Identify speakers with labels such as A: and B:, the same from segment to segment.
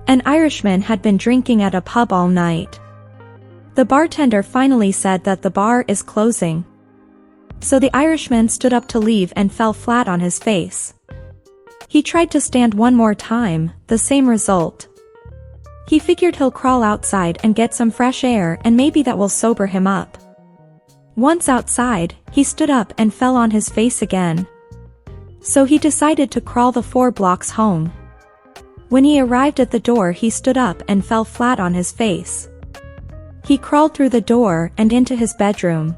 A: An Irishman had been drinking at a pub all night. The bartender finally said that the bar is closing. So the Irishman stood up to leave and fell flat on his face. He tried to stand one more time, the same result. He figured he'll crawl outside and get some fresh air and maybe that will sober him up. Once outside, he stood up and fell on his face again. So he decided to crawl the 4 blocks home. When he arrived at the door, he stood up and fell flat on his face. He crawled through the door and into his bedroom.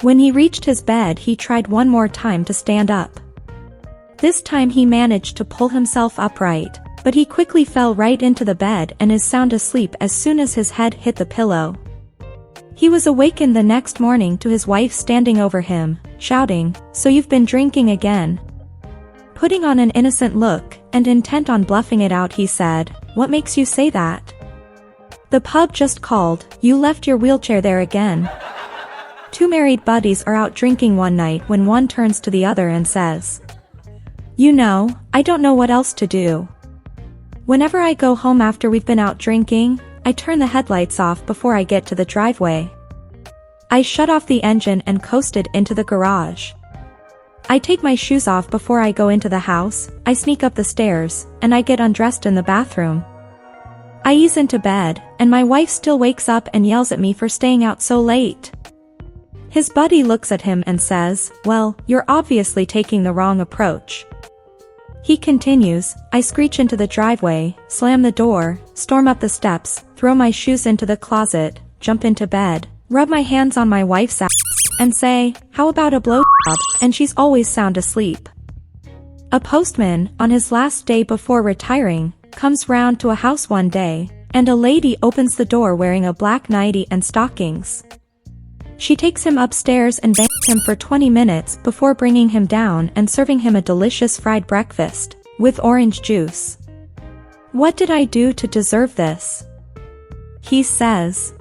A: When he reached his bed, he tried one more time to stand up. This time he managed to pull himself upright, but he quickly fell right into the bed and is sound asleep as soon as his head hit the pillow. He was awakened the next morning to his wife standing over him, shouting, "So you've been drinking again?" Putting on an innocent look, and intent on bluffing it out, he said, "What makes you say that?" "The pub just called, you left your wheelchair there again." 2 married buddies are out drinking one night when one turns to the other and says, "You know, I don't know what else to do. Whenever I go home after we've been out drinking, I turn the headlights off before I get to the driveway. I shut off the engine and coasted into the garage. I take my shoes off before I go into the house, I sneak up the stairs, and I get undressed in the bathroom. I ease into bed, and my wife still wakes up and yells at me for staying out so late." His buddy looks at him and says, "Well, you're obviously taking the wrong approach." He continues, "I screech into the driveway, slam the door, storm up the steps, throw my shoes into the closet, jump into bed, rub my hands on my wife's ass, and say, 'How about a blowjob?' and she's always sound asleep." A postman, on his last day before retiring, comes round to a house one day, and a lady opens the door wearing a black nightie and stockings. She takes him upstairs and bangs him for 20 minutes before bringing him down and serving him a delicious fried breakfast, with orange juice. "What did I do to deserve this?" he says.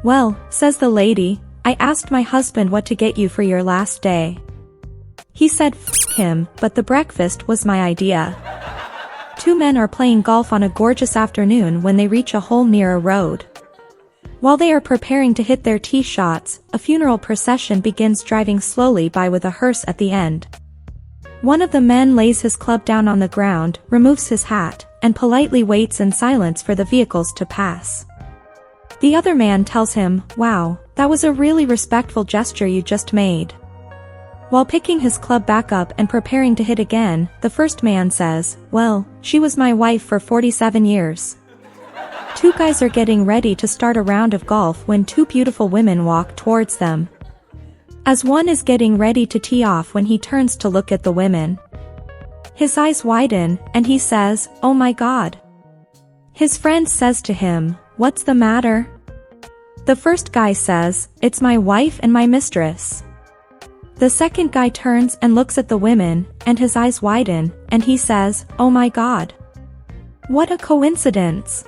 A: "Well," says the lady, "I asked my husband what to get you for your last day. He said f him, but the breakfast was my idea." 2 men are playing golf on a gorgeous afternoon when they reach a hole near a road. While they are preparing to hit their tee shots, a funeral procession begins driving slowly by with a hearse at the end. One of the men lays his club down on the ground, removes his hat, and politely waits in silence for the vehicles to pass. The other man tells him, "Wow, that was a really respectful gesture you just made." While picking his club back up and preparing to hit again, the first man says, "Well, she was my wife for 47 years. 2 guys are getting ready to start a round of golf when 2 beautiful women walk towards them. As one is getting ready to tee off when he turns to look at the women. His eyes widen, and he says, "Oh my God." His friend says to him, "What's the matter?" The first guy says, "It's my wife and my mistress." The second guy turns and looks at the women, and his eyes widen, and he says, "Oh my God. What a coincidence."